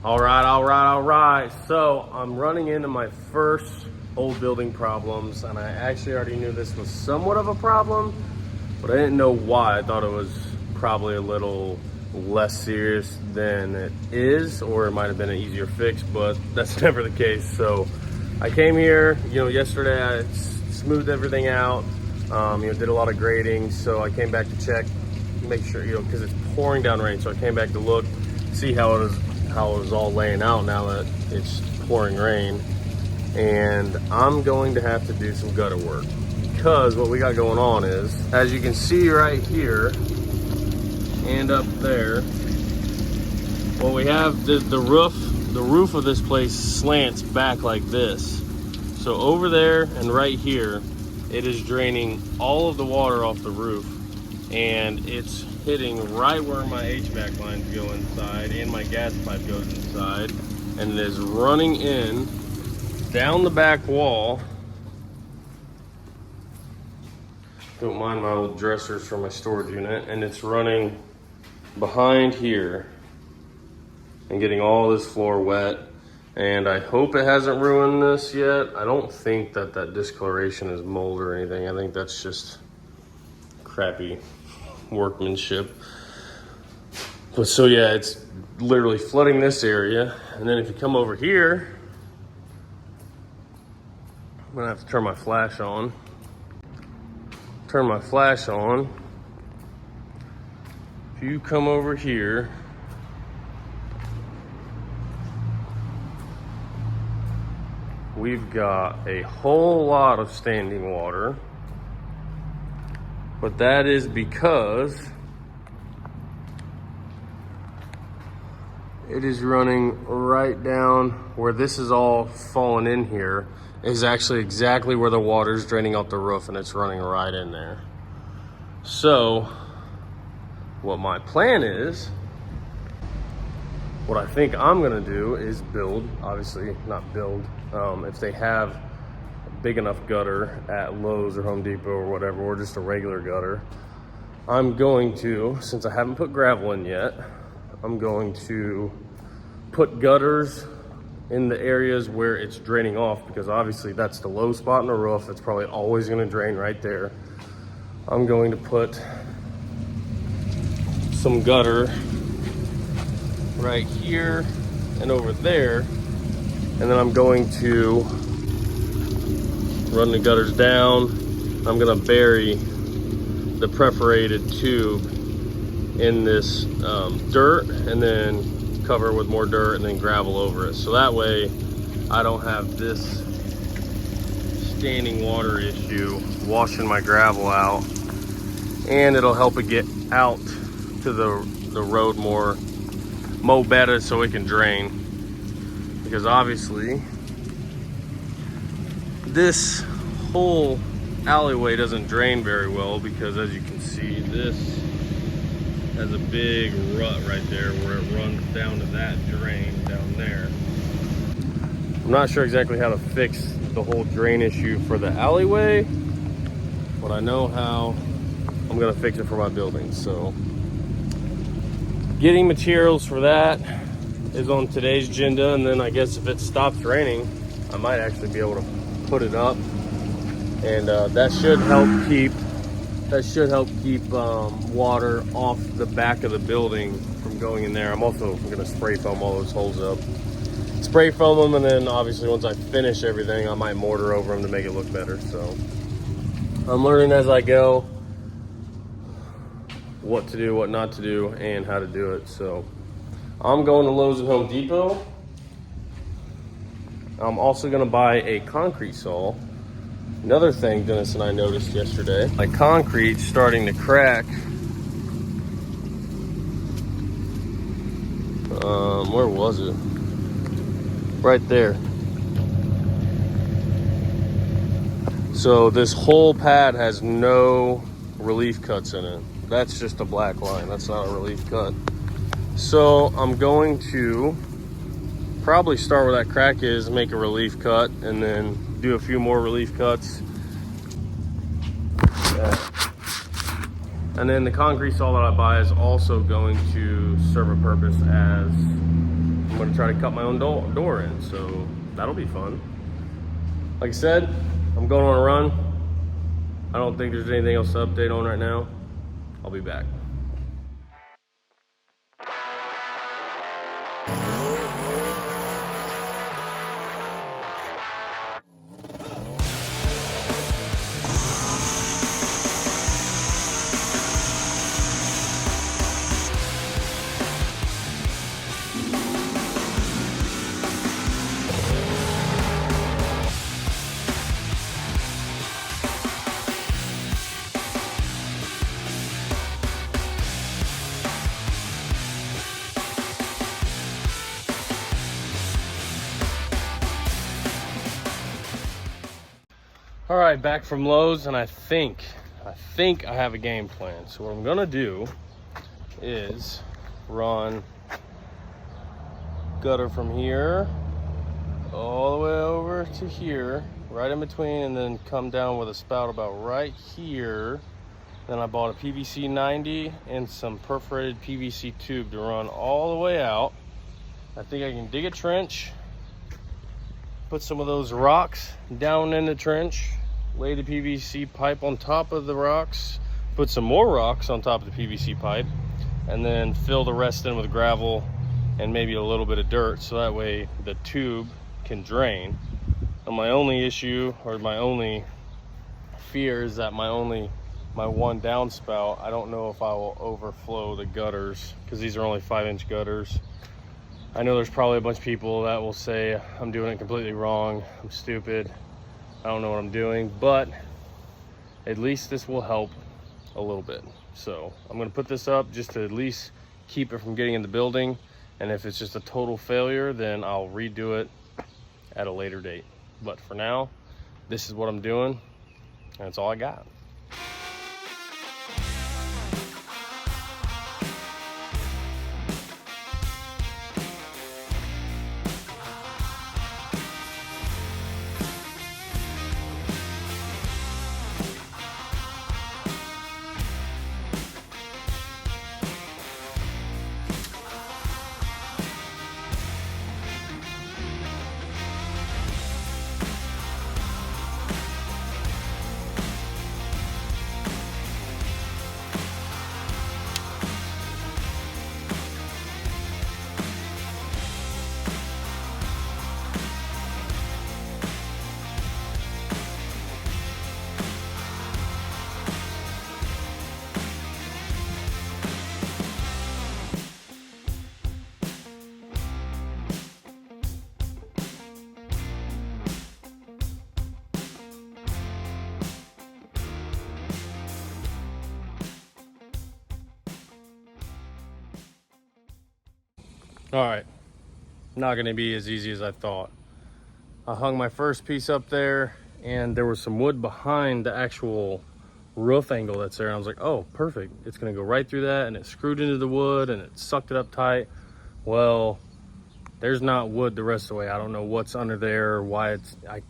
All right. So I'm running into my first old building problems, and I actually already knew this was somewhat of a problem, but I didn't know why. I thought it was probably a little less serious than it is, or it might have been an easier fix, but that's never the case. So I came here, yesterday I smoothed everything out, did a lot of grading. So I came back to check, make sure, because it's pouring down rain. So I came back to look, see how it was all laying out now that it's pouring rain. And I'm going to have to do some gutter work, because what we got going on is, as you can see right here and up there, well, we have the roof of this place slants back like this. So over there and right here, it is draining all of the water off the roof, and it's hitting right where my HVAC lines go inside and my gas pipe goes inside, and it is running in down the back wall. Don't mind my old dressers for my storage unit, and it's running behind here and getting all this floor wet. And I hope it hasn't ruined this yet. I don't think that discoloration is mold or anything. I think that's just crappy workmanship. But so yeah, it's literally flooding this area. And then if you come over here, I'm gonna have to turn my flash on. If you come over here, we've got a whole lot of standing water, but that is because it is running right down where this is all fallen in here, is actually exactly where the water is draining out the roof, and it's running right in there. So what my plan is, what I think I'm gonna do is build, obviously not build, if they have a big enough gutter at Lowe's or Home Depot or whatever, or just a regular gutter, I'm going to, since I haven't put gravel in yet, I'm going to put gutters in the areas where it's draining off, because obviously that's the low spot in the roof. It's probably always gonna drain right there. I'm going to put some gutter right here and over there, and then I'm going to run the gutters down. I'm gonna bury the perforated tube in this dirt, and then cover with more dirt and then gravel over it. So that way I don't have this standing water issue washing my gravel out, and it'll help it get out to the road more better, so it can drain. Because obviously this whole alleyway doesn't drain very well, because as you can see, this has a big rut right there where it runs down to that drain down there. I'm not sure exactly how to fix the whole drain issue for the alleyway, but I know how I'm gonna fix it for my building. So getting materials for that is on today's agenda, and then I guess if it stops raining, I might actually be able to put it up, and that should help keep water off the back of the building from going in there. I'm also gonna spray foam all those holes up, spray foam them, and then obviously once I finish everything, I might mortar over them to make it look better. So I'm learning as I go what to do, what not to do, and how to do it. So I'm going to Lowe's and Home Depot. I'm also gonna buy a concrete saw. Another thing Dennis and I noticed yesterday, my concrete's starting to crack. Where was it? Right there. So this whole pad has no relief cuts in it. That's just a black line. That's not a relief cut. So I'm going to probably start where that crack is, make a relief cut, and then do a few more relief cuts. And then the concrete saw that I buy is also going to serve a purpose as gonna try to cut my own door in, so that'll be fun. Like I said, I'm going on a run. I don't think there's anything else to update on right now. I'll be back. All right, back from Lowe's, and I think I have a game plan. So what I'm gonna do is run gutter from here all the way over to here, right in between, and then come down with a spout about right here. Then I bought a PVC 90 and some perforated PVC tube to run all the way out. I think I can dig a trench, put some of those rocks down in the trench, lay the PVC pipe on top of the rocks, put some more rocks on top of the PVC pipe, and then fill the rest in with gravel and maybe a little bit of dirt, so that way the tube can drain. And my only issue, or my only fear, is that my one downspout, I don't know if I will overflow the gutters, because these are only 5-inch gutters. I know there's probably a bunch of people that will say I'm doing it completely wrong, I'm stupid, I don't know what I'm doing, but at least this will help a little bit. So I'm gonna put this up just to at least keep it from getting in the building. And if it's just a total failure, then I'll redo it at a later date. But for now, this is what I'm doing, and that's all I got. All right, not gonna be as easy as I thought. I hung my first piece up there, and there was some wood behind the actual roof angle that's there. And I was like, oh, perfect. It's gonna go right through that, and it screwed into the wood and it sucked it up tight. Well, there's not wood the rest of the way. I don't know what's under there or why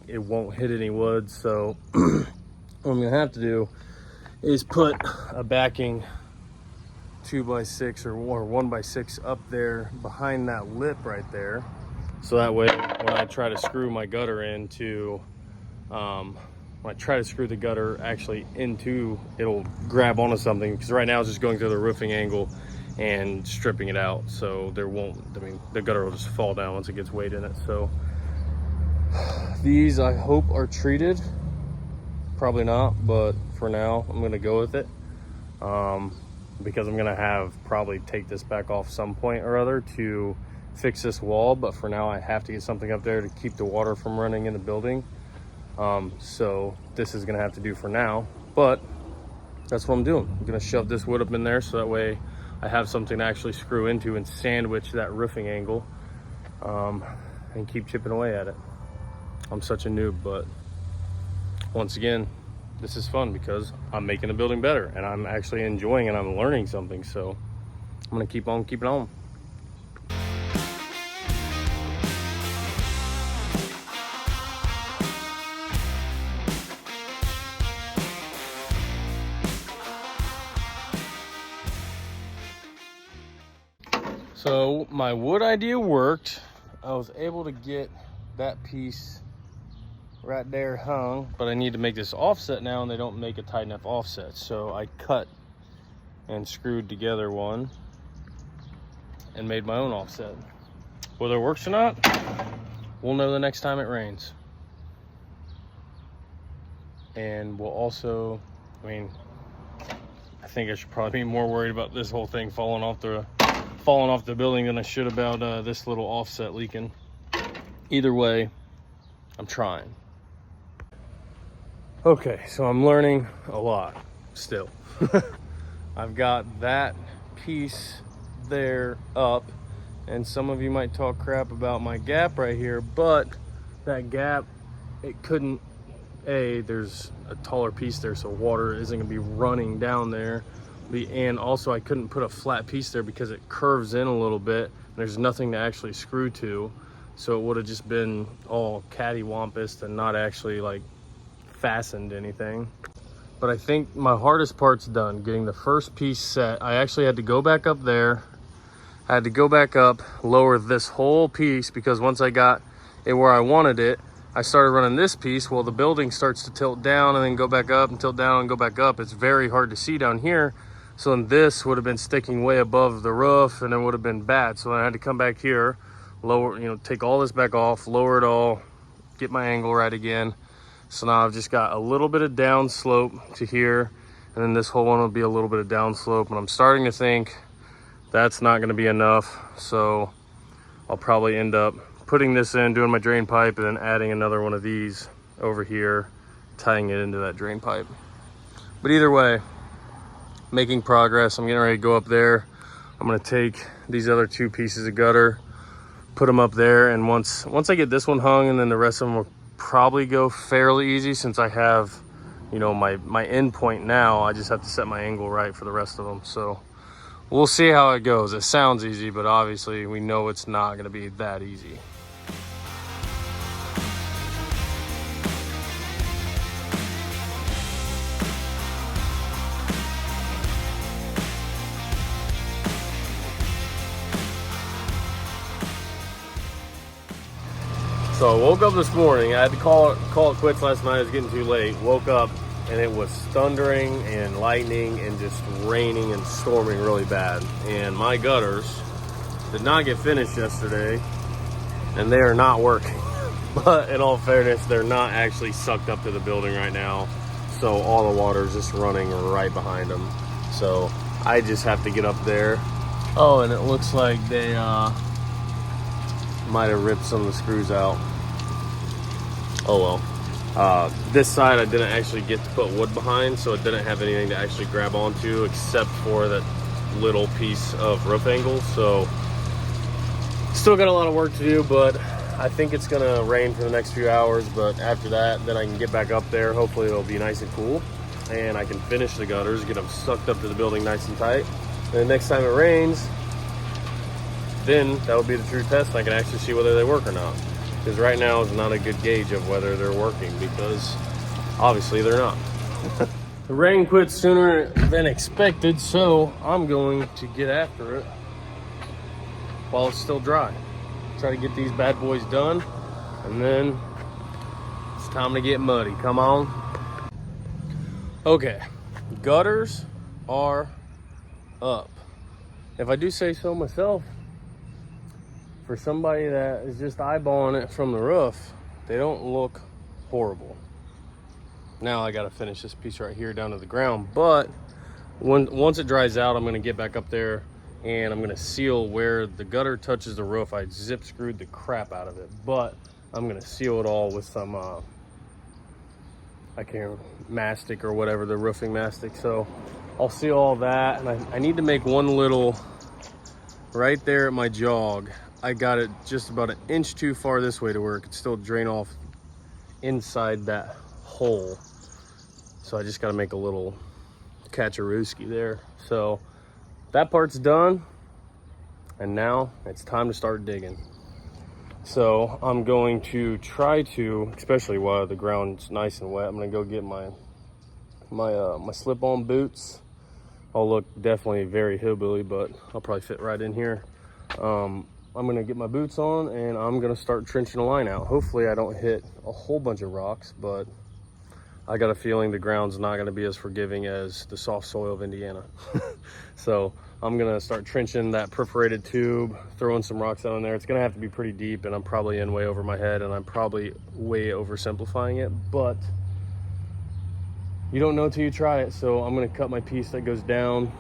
it won't hit any wood. So what I'm gonna have to do is put a backing 2x6 or 1x6 up there behind that lip right there, so that way when I try to screw my gutter into when I try to screw the gutter actually into, it'll grab onto something, because right now it's just going through the roofing angle and stripping it out, so there won't, I mean, the gutter will just fall down once it gets weight in it. So these I hope are treated, probably not, but for now I'm gonna go with it. Because I'm gonna have probably take this back off some point or other to fix this wall, but for now I have to get something up there to keep the water from running in the building. So this is gonna have to do for now, but that's what I'm doing. I'm gonna shove this wood up in there so that way I have something to actually screw into and sandwich that roofing angle, and keep chipping away at it. I'm such a noob, but once again, this is fun because I'm making the building better and I'm actually enjoying it. I'm learning something, so I'm gonna keep on keeping on. So my wood idea worked. I was able to get that piece right there hung, but I need to make this offset now, and they don't make a tight enough offset. So I cut and screwed together one and made my own offset. Whether it works or not, we'll know the next time it rains. And we'll also, I think I should probably be more worried about this whole thing falling off the building than I should about this little offset leaking. Either way, I'm trying. Okay, so I'm learning a lot still. I've got that piece there up, and some of you might talk crap about my gap right here, but that gap, it couldn't, there's a taller piece there, so water isn't gonna be running down there. And also I couldn't put a flat piece there because it curves in a little bit, and there's nothing to actually screw to. So it would have just been all cattywampus and not actually like fastened anything. But I think my hardest part's done, getting the first piece set. I actually had to go back up there. I had to go back up, lower this whole piece, because once I got it where I wanted it, I started running this piece. Well, the building starts to tilt down and then go back up and tilt down and go back up. It's very hard to see down here. So then this would have been sticking way above the roof, and it would have been bad. So I had to come back here, lower, take all this back off, lower it all, get my angle right again. So now I've just got a little bit of down slope to here, and then this whole one will be a little bit of down slope. And I'm starting to think that's not gonna be enough. So I'll probably end up putting this in, doing my drain pipe, and then adding another one of these over here, tying it into that drain pipe. But either way, making progress. I'm getting ready to go up there. I'm gonna take these other two pieces of gutter, put them up there, and once I get this one hung, and then the rest of them will probably go fairly easy, since I have, my end point now. I just have to set my angle right for the rest of them. So we'll see how it goes. It sounds easy, but obviously we know it's not gonna be that easy. So I woke up this morning. I had to call it quits last night. It was getting too late. Woke up and it was thundering and lightning and just raining and storming really bad. And my gutters did not get finished yesterday, and they are not working. But in all fairness, they're not actually sucked up to the building right now. So all the water is just running right behind them. So I just have to get up there. Oh, and it looks like they might have ripped some of the screws out. Oh well. This side I didn't actually get to put wood behind, so it didn't have anything to actually grab onto except for that little piece of roof angle. So still got a lot of work to do, but I think it's gonna rain for the next few hours. But after that, then I can get back up there. Hopefully it'll be nice and cool, and I can finish the gutters, get them sucked up to the building nice and tight. And the next time it rains, then that'll be the true test. I can actually see whether they work or not. Because right now is not a good gauge of whether they're working, because obviously they're not. The rain quit sooner than expected, so I'm going to get after it while it's still dry. Try to get these bad boys done, and then it's time to get muddy. Come on. Okay, gutters are up. If I do say so myself, for somebody that is just eyeballing it from the roof, they don't look horrible. Now I got to finish this piece right here down to the ground, but once it dries out, I'm going to get back up there and I'm going to seal where the gutter touches the roof. I zip screwed the crap out of it, but I'm going to seal it all with some mastic or whatever, the roofing mastic. So I'll seal all that, and I need to make one little right there at my jog. I got it just about an inch too far this way to where it could still drain off inside that hole. So I just got to make a little catch-a-rooski there. So that part's done, and now it's time to start digging. So I'm going to try to, especially while the ground's nice and wet, I'm going to go get my slip-on boots. I'll look definitely very hillbilly, but I'll probably fit right in here. I'm gonna get my boots on and I'm gonna start trenching a line out. Hopefully I don't hit a whole bunch of rocks, but I got a feeling the ground's not gonna be as forgiving as the soft soil of Indiana. So I'm gonna start trenching that perforated tube, throwing some rocks out in there. It's gonna have to be pretty deep, and I'm probably in way over my head, and I'm probably way oversimplifying it, but you don't know till you try it. So I'm gonna cut my piece that goes down,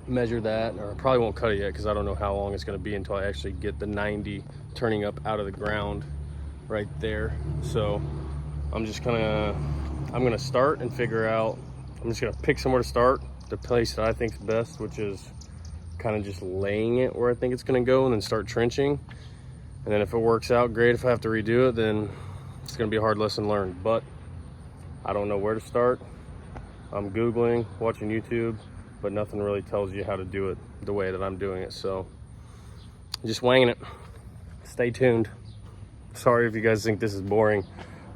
measure that, or I probably won't cut it yet because I don't know how long it's gonna be until I actually get the 90 turning up out of the ground right there. So I'm gonna start and figure out, I'm just gonna pick somewhere to start, the place that I think is best, which is kind of just laying it where I think it's gonna go, and then start trenching. And then if it works out, great. If I have to redo it, then it's gonna be a hard lesson learned. But I don't know where to start. I'm Googling, watching YouTube, but nothing really tells you how to do it the way that I'm doing it. So just winging it. Stay tuned. Sorry if you guys think this is boring.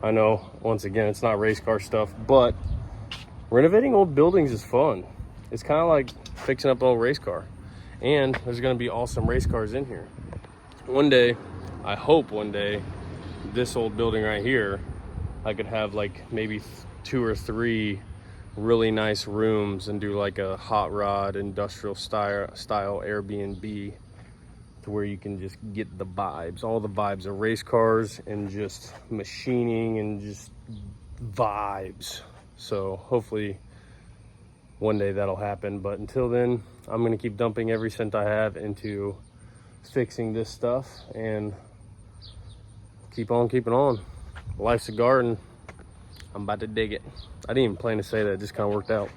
I know, once again, it's not race car stuff, but renovating old buildings is fun. It's kind of like fixing up an old race car. And there's gonna be awesome race cars in here. One day, I hope one day, this old building right here, I could have like maybe 2 or 3 really nice rooms and do like a hot rod industrial style Airbnb, to where you can just get the vibes, all the vibes of race cars and just machining and just vibes. So hopefully one day that'll happen, but until then, I'm gonna keep dumping every cent I have into fixing this stuff and keep on keeping on. Life's a garden. I'm about to dig it. I didn't even plan to say that, it just kind of worked out.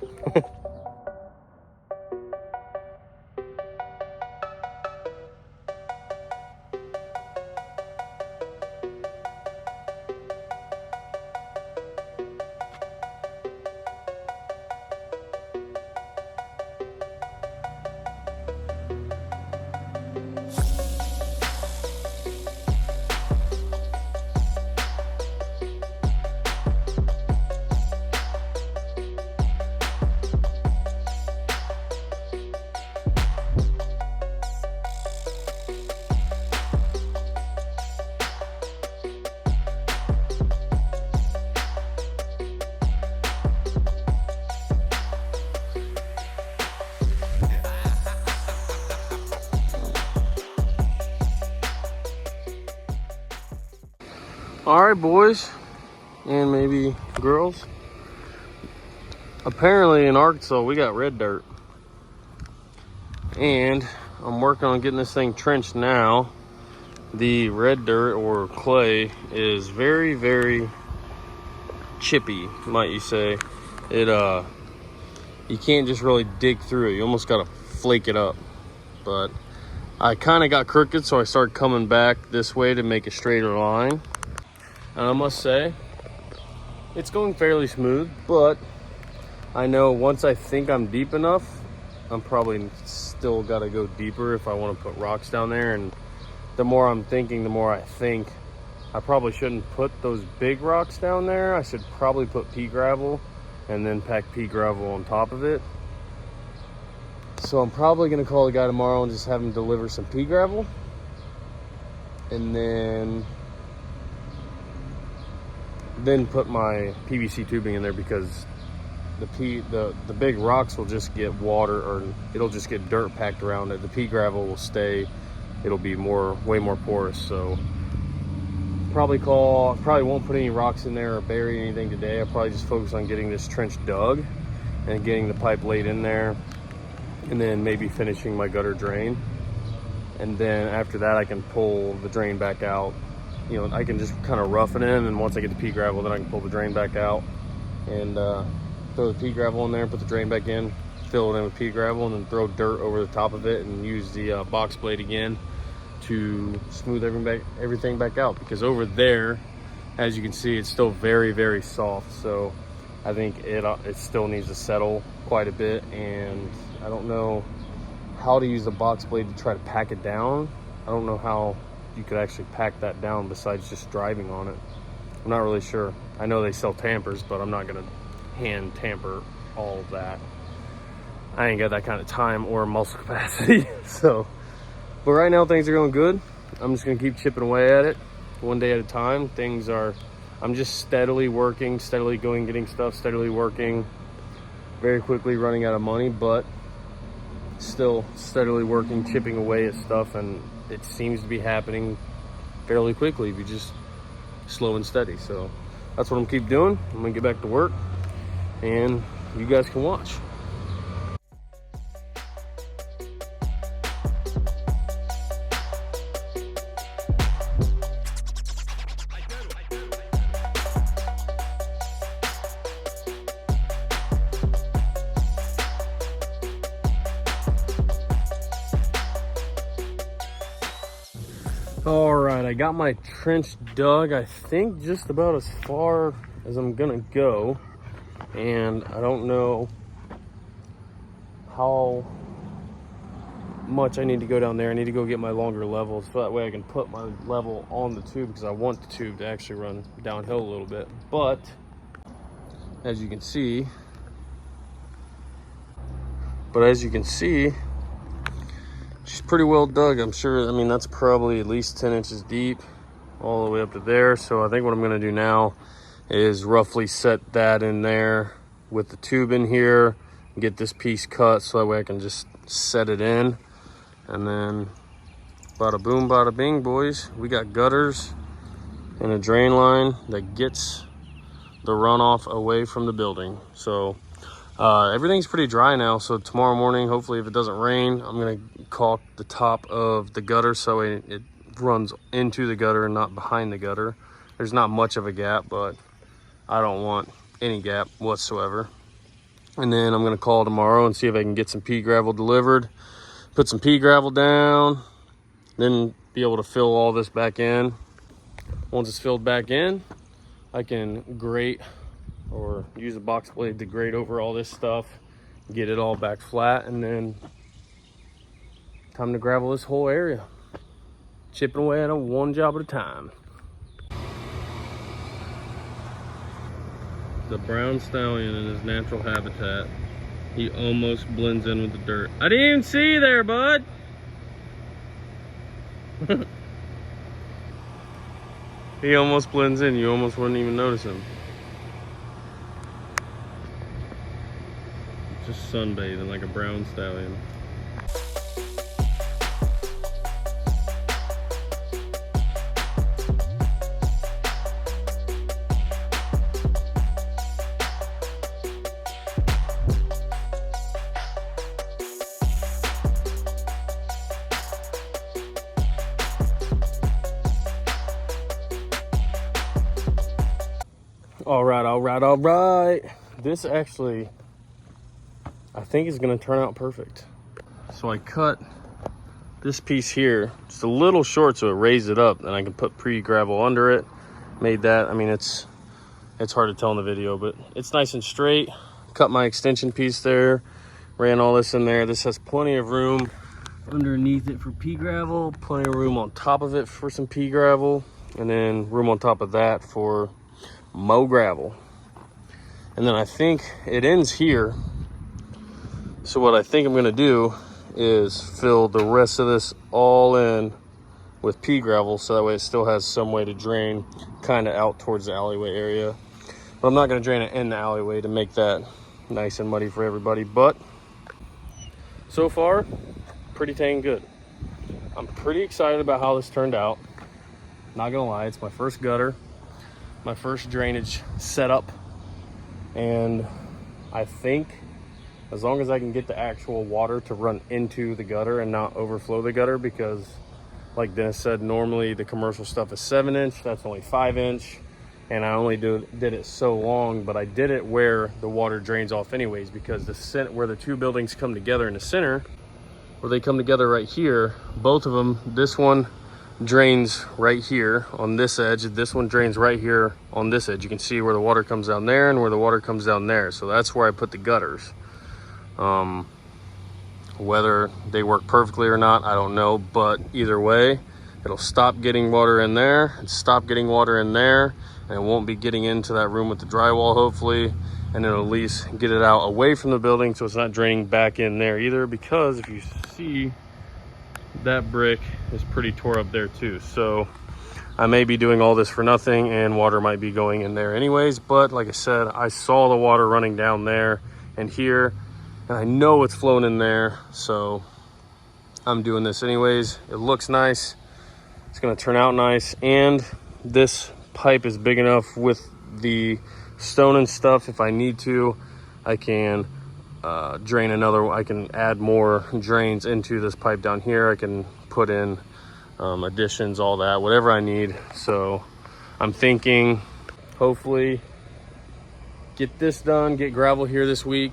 All right, boys, and maybe girls. Apparently in Arkansas, we got red dirt. And I'm working on getting this thing trenched now. The red dirt, or clay, is very, very chippy, might you say. You can't just really dig through it. You almost gotta flake it up. But I kind of got crooked, so I started coming back this way to make a straighter line. And I must say, it's going fairly smooth, but I know once I think I'm deep enough, I'm probably still got to go deeper if I want to put rocks down there. And the more I'm thinking, the more I think I probably shouldn't put those big rocks down there. I should probably put pea gravel and then pack pea gravel on top of it. So I'm probably going to call the guy tomorrow and just have him deliver some pea gravel. And then put my PVC tubing in there, because the big rocks will just get water, or it'll just get dirt packed around it. The pea gravel will stay. It'll be way more porous. So probably won't put any rocks in there or bury anything today. I'll probably just focus on getting this trench dug and getting the pipe laid in there, and then maybe finishing my gutter drain. And then after that, I can pull the drain back out. You know, I can just kind of rough it in, and once I get the pea gravel, then I can pull the drain back out and throw the pea gravel in there, put the drain back in, fill it in with pea gravel, and then throw dirt over the top of it and use the box blade again to smooth everything back out. Because over there, as you can see, it's still very, very soft. So I think it still needs to settle quite a bit, and I don't know how to use the box blade to try to pack it down. I don't know how you could actually pack that down besides just driving on it. I'm not really sure. I know they sell tampers, but I'm not gonna hand tamper all of that. I ain't got that kind of time or muscle capacity. So But right now things are going good. I'm just gonna keep chipping away at it one day at a time. I'm just steadily working, steadily going, getting stuff, steadily working, very quickly running out of money, but still steadily working, chipping away at stuff, and it seems to be happening fairly quickly if you just slow and steady. So that's what I'm keep doing. I'm gonna get back to work and you guys can watch. All right, I got my trench dug, I think just about as far as I'm gonna go, and I don't know how much I need to go down there. I need to go get my longer levels so that way I can put my level on the tube, because I want the tube to actually run downhill a little bit. But as you can see, she's pretty well dug. I'm sure, I mean, that's probably at least 10 inches deep all the way up to there. So I think what I'm gonna do now is roughly set that in there with the tube in here, get this piece cut so that way I can just set it in. And then bada boom, bada bing, boys. We got gutters and a drain line that gets the runoff away from the building. So everything's pretty dry now, so tomorrow morning, hopefully if it doesn't rain, I'm gonna caulk the top of the gutter so it runs into the gutter and not behind the gutter. There's not much of a gap, but I don't want any gap whatsoever. And then I'm gonna call tomorrow and see if I can get some pea gravel delivered, put some pea gravel down, then be able to fill all this back in. Once it's filled back in, I can grate or use a box blade to grate over all this stuff, get it all back flat, and then time to gravel this whole area. Chipping away at it one job at a time. The brown stallion in his natural habitat, he almost blends in with the dirt. I didn't even see you there, bud. He almost blends in, you almost wouldn't even notice him. Just sunbathing like a brown stallion. All right. This actually, I think is gonna turn out perfect. So I cut this piece here just a little short so it raised it up, and I can put pre-gravel under it. Made that, I mean, it's hard to tell in the video, but it's nice and straight. Cut my extension piece there, ran all this in there. This has plenty of room underneath it for pea gravel, plenty of room on top of it for some pea gravel, and then room on top of that for mow gravel. And then I think it ends here. So what I think I'm gonna do is fill the rest of this all in with pea gravel so that way it still has some way to drain kind of out towards the alleyway area. But I'm not gonna drain it in the alleyway to make that nice and muddy for everybody. But so far, pretty dang good. I'm pretty excited about how this turned out. Not gonna lie, it's my first gutter, my first drainage setup, and I think as long as I can get the actual water to run into the gutter and not overflow the gutter, because like Dennis said, normally the commercial stuff is 7-inch, that's only 5-inch, and I only did it so long, but I did it where the water drains off anyways, because where the two buildings come together in the center, where they come together right here, both of them, this one drains right here on this edge, this one drains right here on this edge. You can see where the water comes down there and where the water comes down there. So that's where I put the gutters. Whether they work perfectly or not, I don't know, but either way, it'll stop getting water in there and stop getting water in there, and it won't be getting into that room with the drywall, hopefully, and it'll at least get it out away from the building so it's not draining back in there either, because if you see that brick is pretty tore up there too. So I may be doing all this for nothing, and water might be going in there anyways. But like I said, I saw the water running down there and here, and I know it's flowing in there. So I'm doing this anyways. It looks nice. It's gonna turn out nice. And this pipe is big enough with the stone and stuff. If I need to, I can drain another. I can add more drains into this pipe down here. I can put in additions, all that, whatever I need. So I'm thinking hopefully get this done, get gravel here this week,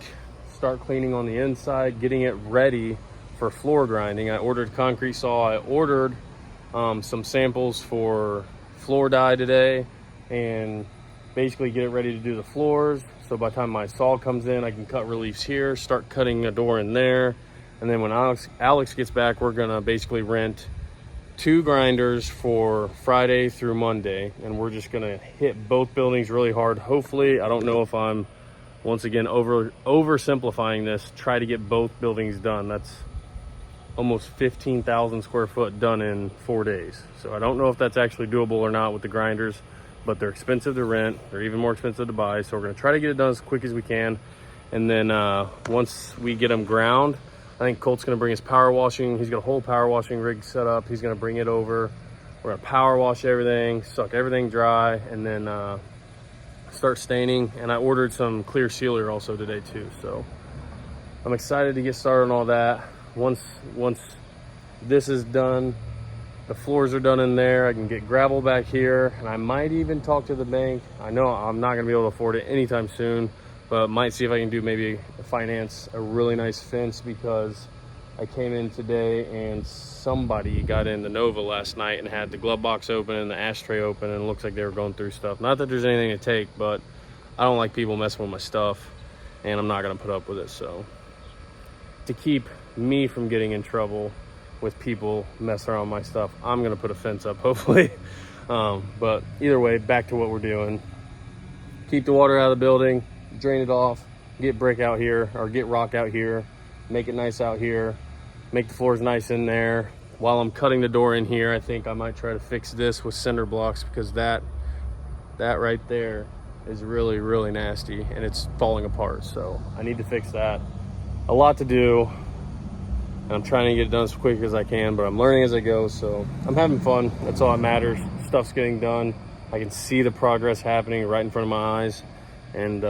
start cleaning on the inside, getting it ready for floor grinding. I ordered concrete saw. I ordered some samples for floor dye today, and basically get it ready to do the floors. So by the time my saw comes in, I can cut reliefs here, start cutting a door in there. And then when Alex gets back, we're gonna basically rent 2 grinders for Friday through Monday, and we're just gonna hit both buildings really hard. Hopefully, I don't know if I'm once again oversimplifying this, try to get both buildings done. That's almost 15,000 square foot done in 4 days. So I don't know if that's actually doable or not with the grinders, but they're expensive to rent. They're even more expensive to buy. So we're gonna try to get it done as quick as we can. And then once we get them ground, I think Colt's gonna bring his power washing. He's got a whole power washing rig set up. He's gonna bring it over. We're gonna power wash everything, suck everything dry, and then start staining. And I ordered some clear sealer also today too. So I'm excited to get started on all that. Once this is done, the floors are done in there, I can get gravel back here, and I might even talk to the bank. I know I'm not gonna be able to afford it anytime soon, but might see if I can do maybe finance a really nice fence, because I came in today and somebody got in the Nova last night and had the glove box open and the ashtray open, and it looks like they were going through stuff. Not that there's anything to take, but I don't like people messing with my stuff, and I'm not gonna put up with it. So to keep me from getting in trouble with people messing around my stuff, I'm gonna put a fence up, hopefully. But either way, back to what we're doing. Keep the water out of the building, drain it off, get brick out here, or get rock out here, make it nice out here, make the floors nice in there. While I'm cutting the door in here, I think I might try to fix this with cinder blocks, because that right there is really, really nasty and it's falling apart. So I need to fix that. A lot to do, and I'm trying to get it done as quick as I can, but I'm learning as I go. So I'm having fun. That's all that matters. Stuff's getting done. I can see the progress happening right in front of my eyes. And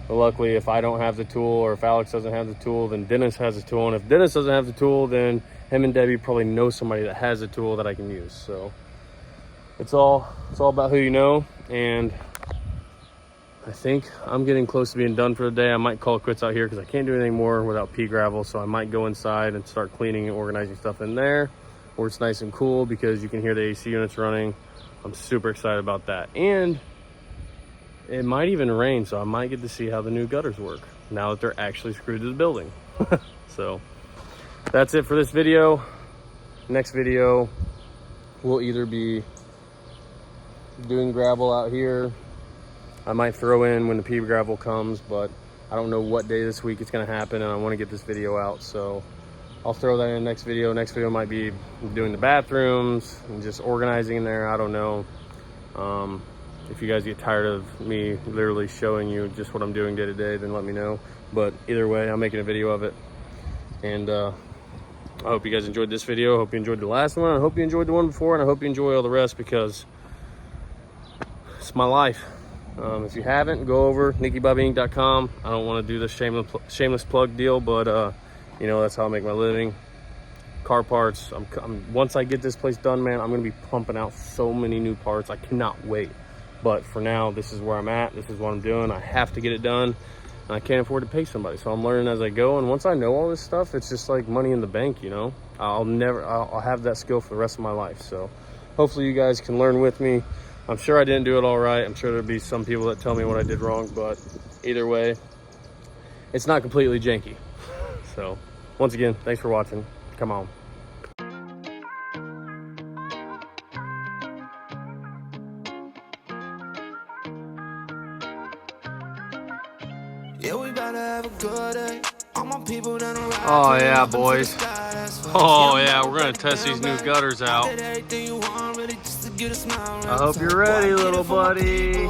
luckily, if I don't have the tool, or if Alex doesn't have the tool, then Dennis has the tool. And if Dennis doesn't have the tool, then him and Debbie probably know somebody that has a tool that I can use. So it's all about who you know. And I think I'm getting close to being done for the day. I might call it quits out here because I can't do anything more without pea gravel. So I might go inside and start cleaning and organizing stuff in there, where it's nice and cool, because you can hear the AC units running. I'm super excited about that. And it might even rain, so I might get to see how the new gutters work now that they're actually screwed to the building. So that's it for this video. Next video, we'll either be doing gravel out here. I might throw in when the pea gravel comes, but I don't know what day this week it's gonna happen, and I wanna get this video out. So I'll throw that in the next video. Next video might be doing the bathrooms and just organizing in there. I don't know. If you guys get tired of me literally showing you just what I'm doing day to day, then let me know. But either way, I'm making a video of it. And I hope you guys enjoyed this video. I hope you enjoyed the last one. I hope you enjoyed the one before, and I hope you enjoy all the rest, because it's my life. If you haven't, go over nickybobbyinc.com. I don't want to do this shameless plug deal, but you know, that's how I make my living. Car parts. Once I get this place done, man, I'm gonna be pumping out so many new parts. I cannot wait. But for now, this is where I'm at. This is what I'm doing. I have to get it done, and I can't afford to pay somebody. So I'm learning as I go. And once I know all this stuff, it's just like money in the bank, you know. I'll have that skill for the rest of my life. So hopefully you guys can learn with me. I'm sure I didn't do it all right. I'm sure there'll be some people that tell me what I did wrong, but either way, it's not completely janky. So once again, thanks for watching. Come on. Yeah, we about to have a good day. All my people down around. Oh yeah, boys. Oh yeah, we're gonna test these new gutters out. I hope you're ready, little buddy.